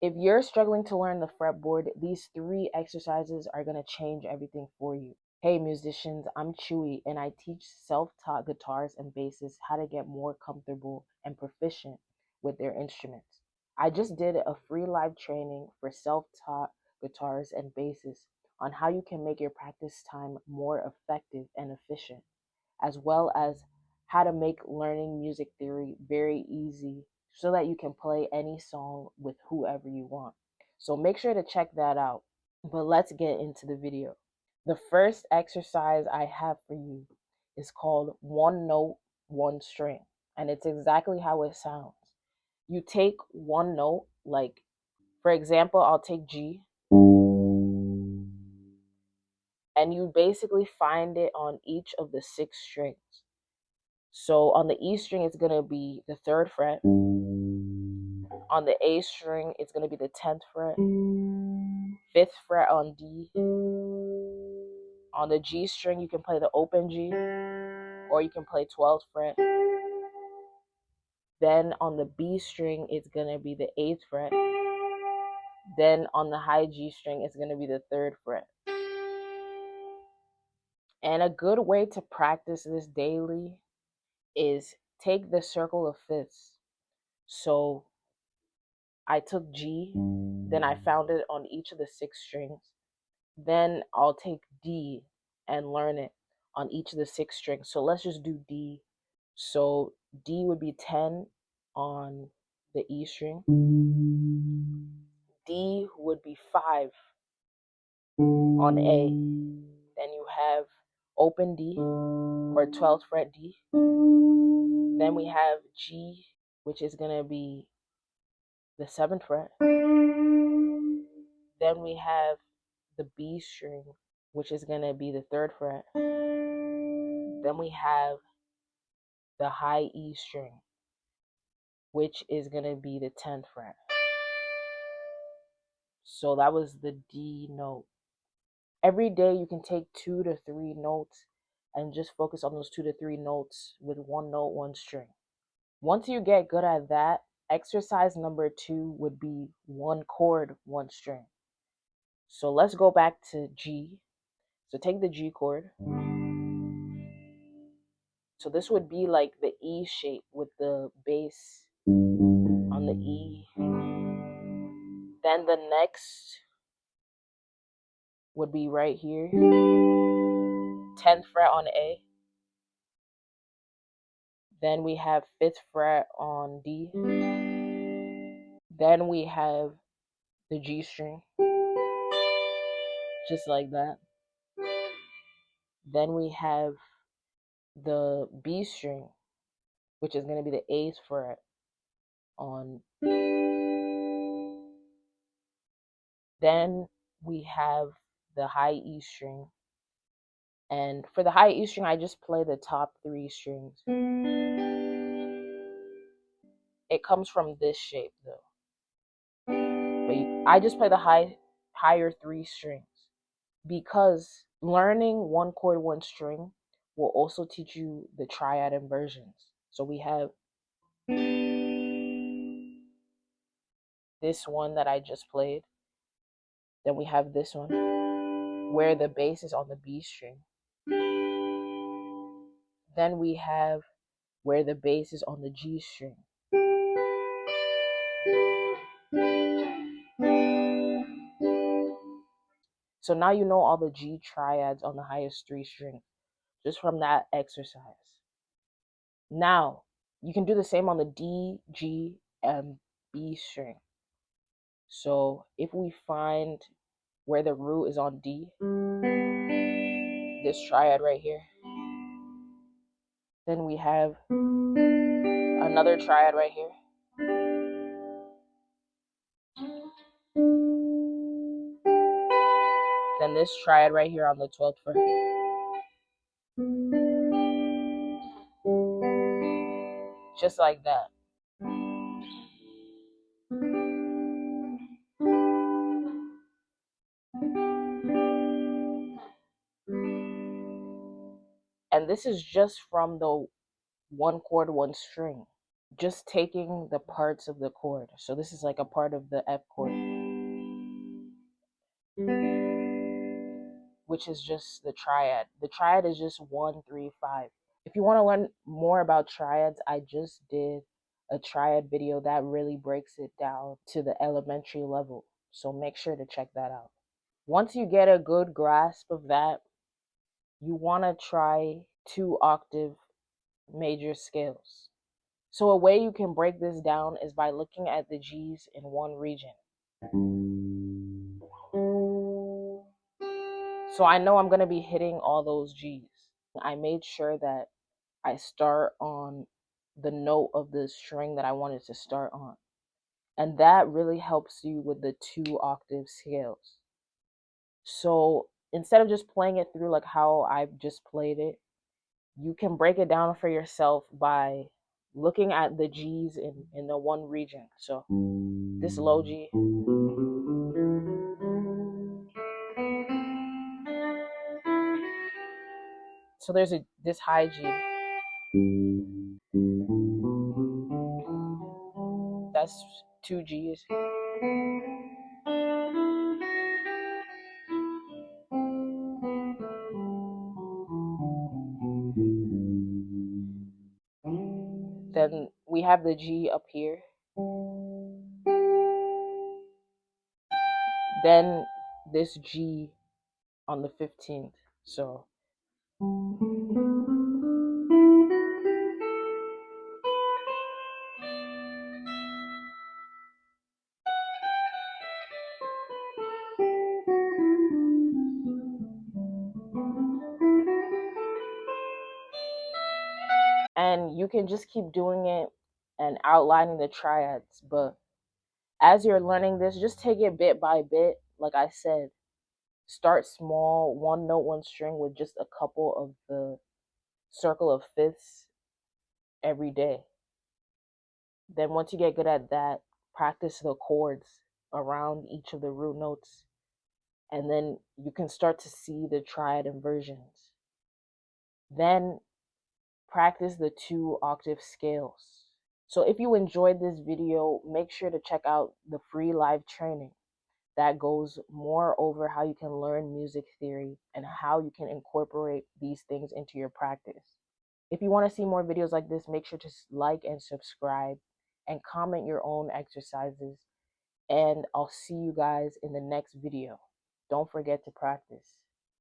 If you're struggling to learn the fretboard, these 3 exercises are going to change everything for you. Hey musicians, I'm Chewy and I teach self-taught guitars and basses how to get more comfortable and proficient with their instruments. I just did a free live training for self-taught guitars and basses on how you can make your practice time more effective and efficient, as well as how to make learning music theory very easy so that you can play any song with whoever you want. So make sure to check that out. But let's get into the video. The first exercise I have for you is called one note, one string. And it's exactly how it sounds. You take one note, like for example, I'll take G, and you basically find it on each of the 6 strings. So on the E string, it's going to be the 3rd fret. On the A string, it's going to be the 10th fret. 5th fret on D. On the G string, you can play the open G, or you can play 12th fret. Then on the B string, it's going to be the 8th fret. Then on the high G string, it's going to be the 3rd fret. And a good way to practice this daily is take the circle of fifths. So I took G, then I found it on each of the 6 strings. Then I'll take D and learn it on each of the 6 strings. So let's just do D. So D would be 10 on the E string. D would be 5 on A. Then you have open D, or 12th fret D. Then we have G, which is going to be the 7th fret. Then we have the B string, which is going to be the 3rd fret. Then we have the high E string, which is going to be the 10th fret. So that was the D note. Every day you can take 2 to 3 notes and just focus on those 2 to 3 notes with one note, one string. Once you get good at that, exercise number 2 would be one chord, one string. So let's go back to G. So take the G chord. So this would be like the E shape with the bass on the E. Then the next would be right here, 10th fret on A. Then we have 5th fret on D. Then we have the G string, just like that. Then we have the B string, which is going to be the 8th fret on. Then we have the high E string. And for the high E string, I just play the top 3 strings. It comes from this shape though. But I just play the higher 3 strings, because learning one chord, one string will also teach you the triad inversions. So we have this one that I just played. Then we have this one where the bass is on the B string. Then we have where the bass is on the G string. So now you know all the G triads on the highest 3 strings just from that exercise. Now, you can do the same on the D, G, and B string. So if we find where the root is on D, this triad right here, then we have another triad right here. Then this triad right here on the 12th fret. Just like that. And this is just from the one chord, one string. just taking the parts of the chord. So this is like a part of the F chord, which is just the triad. The triad is just 1, 3, 5. If you want to learn more about triads, I just did a triad video that really breaks it down to the elementary level. So make sure to check that out. Once you get a good grasp of that, you want to try 2-octave major scales. So a way you can break this down is by looking at the G's in one region. So I know I'm going to be hitting all those G's. I made sure that I start on the note of the string that I wanted to start on. And that really helps you with the 2-octave scales. So instead of just playing it through like how I've just played it, you can break it down for yourself by looking at the G's in the one region. So this low G, so there's this high G, that's 2 G's. Then we have the G up here. Then this G on the 15th. So and you can just keep doing it and outlining the triads, but as you're learning this, just take it bit by bit. Like I said, start small, one note, one string with just a couple of the circle of fifths every day. Then once you get good at that, practice the chords around each of the root notes, and then you can start to see the triad inversions. Then practice the 2-octave scales. So if you enjoyed this video, make sure to check out the free live training that goes more over how you can learn music theory and how you can incorporate these things into your practice. If you want to see more videos like this, make sure to like and subscribe and comment your own exercises. And I'll see you guys in the next video. Don't forget to practice.